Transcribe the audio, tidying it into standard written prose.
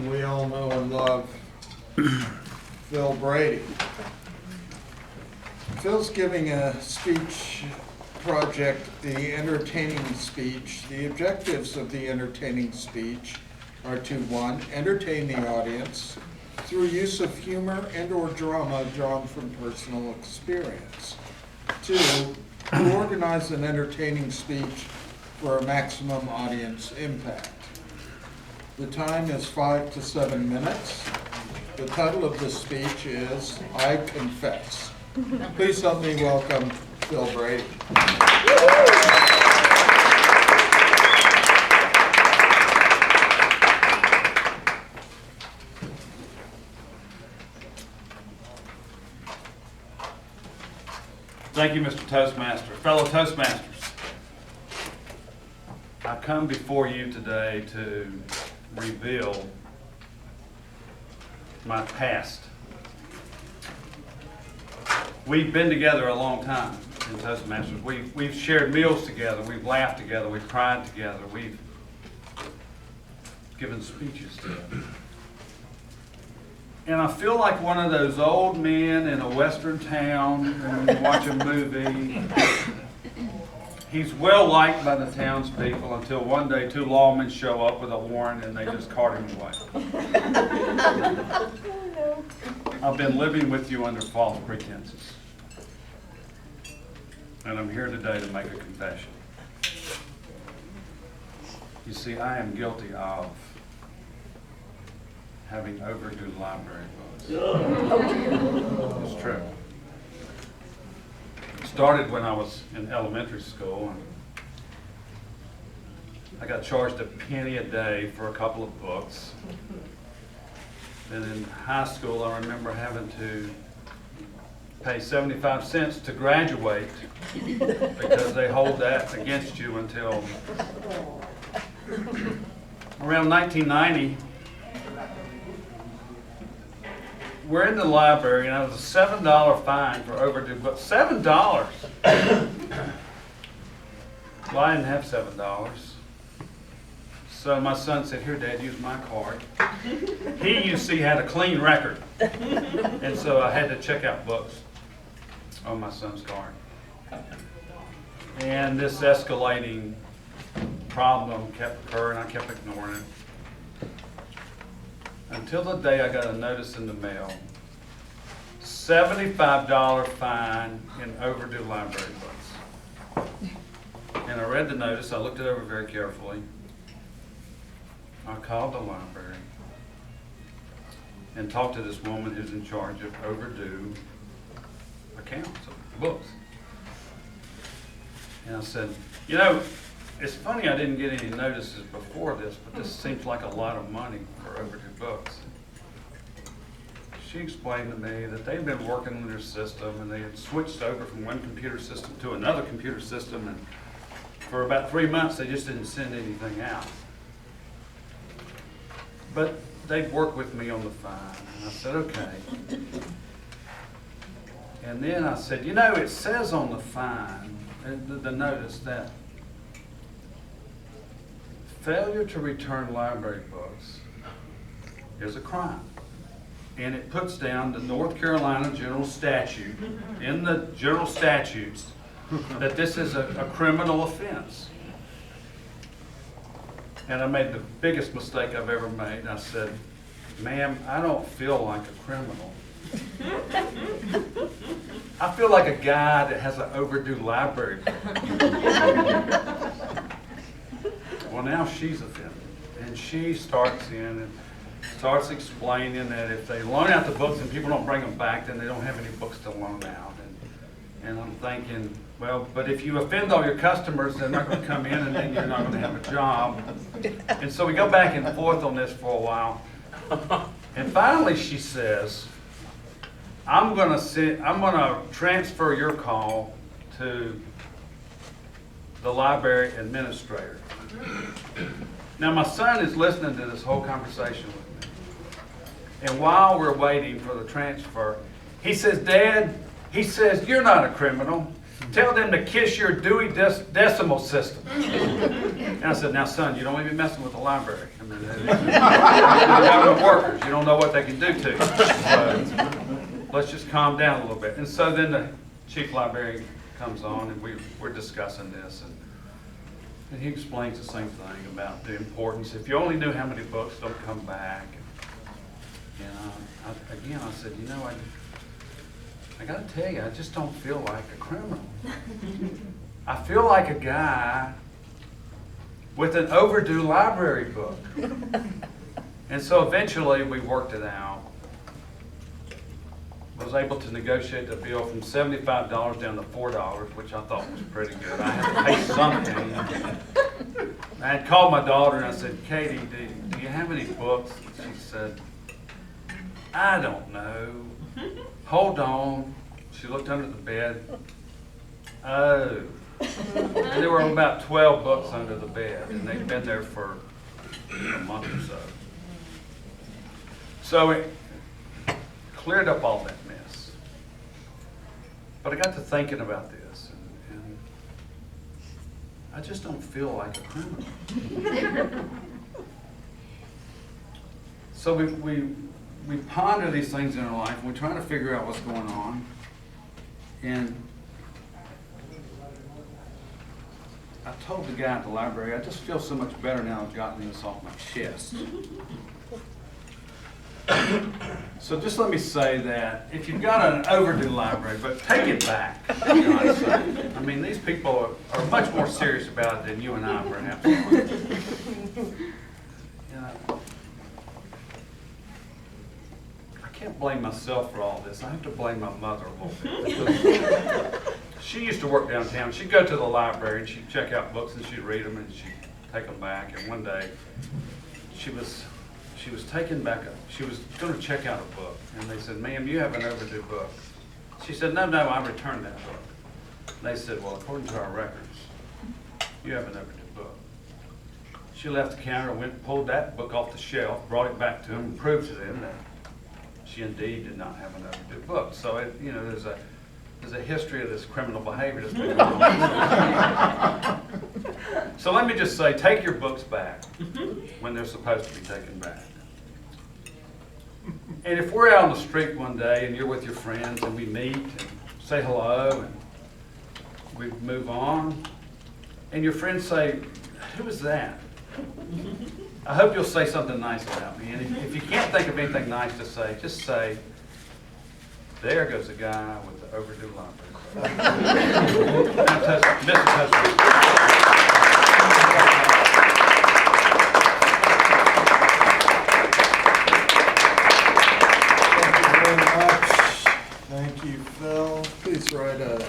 gentleman we all know and love, Phil Brady. Phil's giving a speech project, The Entertaining Speech. The objectives of the entertaining speech are to, 1, entertain the audience through use of humor and/or drama drawn from personal experience. 2, to organize an entertaining speech for a maximum audience impact. The time is 5 to 7 minutes. The title of the speech is I Confess. Please help me welcome Phil Brady. Thank you, Mr. Toastmaster. Fellow Toastmasters, I come before you today to reveal my past. We've been together a long time in Toastmasters. We've shared meals together, we've laughed together, we've cried together, we've given speeches together. And I feel like one of those old men in a western town when you watch a movie. He's well liked by the townspeople until one day 2 lawmen show up with a warrant and they just cart him away. I've been living with you under false pretenses. And I'm here today to make a confession. You see, I am guilty of having overdue library books. It's true. It started when I was in elementary school. And I got charged a penny a day for a couple of books. Then in high school, I remember having to pay 75 cents to graduate because they hold that against you until around 1990. We're in the library, and it was a $7 fine for overdue books. $7! Well, I didn't have $7. So my son said, here, Dad, use my card. He, you see, had a clean record. And so I had to check out books on my son's card. And this escalating problem kept occurring. I kept ignoring it. Until the day I got a notice in the mail. $75 fine in overdue library books. And I read the notice. I looked it over very carefully. I called the library and talked to this woman who's in charge of overdue accounts of books. And I said, you know, it's funny I didn't get any notices before this, but this seems like a lot of money for overdue books. She explained to me that they've been working on their system and they had switched over from one computer system to another computer system, and for about 3 months they just didn't send anything out. But they'd work with me on the fine, and I said, okay. And then I said, you know, it says on the fine, the notice, that failure to return library books is a crime. And it puts down the North Carolina general statute, in the general statutes, that this is a criminal offense. And I made the biggest mistake I've ever made. I said, ma'am, I don't feel like a criminal. I feel like a guy that has an overdue library book. Well, now she's offended. And she starts in and starts explaining that if they loan out the books and people don't bring them back, then they don't have any books to loan out. And I'm thinking, well, but if you offend all your customers, they're not going to come in and then you're not going to have a job. And so we go back and forth on this for a while. And finally she says, I'm going to transfer your call to the library administrator. Now my son is listening to this whole conversation with me. And while we're waiting for the transfer, he says, Dad, he says, you're not a criminal. Tell them to kiss your Dewey Decimal System. And I said, now son, you don't want to be messing with the library. I mean, they're government workers. You don't know what they can do to you. So let's just calm down a little bit. And so then the chief librarian comes on, and we're discussing this. And he explains the same thing about the importance. If you only knew how many books don't come back. And I said, you know, I got to tell you, I just don't feel like a criminal. I feel like a guy with an overdue library book. And so eventually we worked it out. Was able to negotiate the bill from $75 down to $4, which I thought was pretty good. I had to pay something. I had called my daughter and I said, Katie, do you have any books? She said, I don't know. Hold on. She looked under the bed. Oh. And there were about 12 books under the bed, and they'd been there for a month or so. So it cleared up all that mess. But I got to thinking about this, and I just don't feel like a criminal. So we ponder these things in our life, and we're trying to figure out what's going on. And I told the guy at the library, I just feel so much better now I've gotten this off my chest. So just let me say that if you've got an overdue library, but take it back. You know what I'm saying? I mean, these people are much more serious about it than you and I perhaps are. You know, I can't blame myself for all this. I have to blame my mother a little bit. Because she used to work downtown. She'd go to the library and she'd check out books and she'd read them and she'd take them back. And one day she was taken back up. She was going to check out a book. And they said, ma'am, you have an overdue book. She said, no, I returned that book. And they said, well, according to our records, you have an overdue book. She left the counter, went and pulled that book off the shelf, brought it back to them, and proved to them that she indeed did not have an overdue book. So, there's a history of this criminal behavior that's been going on. So let me just say, take your books back when they're supposed to be taken back. And if we're out on the street one day and you're with your friends and we meet and say hello and we move on, and your friends say, who is that? I hope you'll say something nice about me. And if you can't think of anything nice to say, just say, there goes a guy with the overdue library. Mr. Toastmaster. Thank you, Phil. Please write a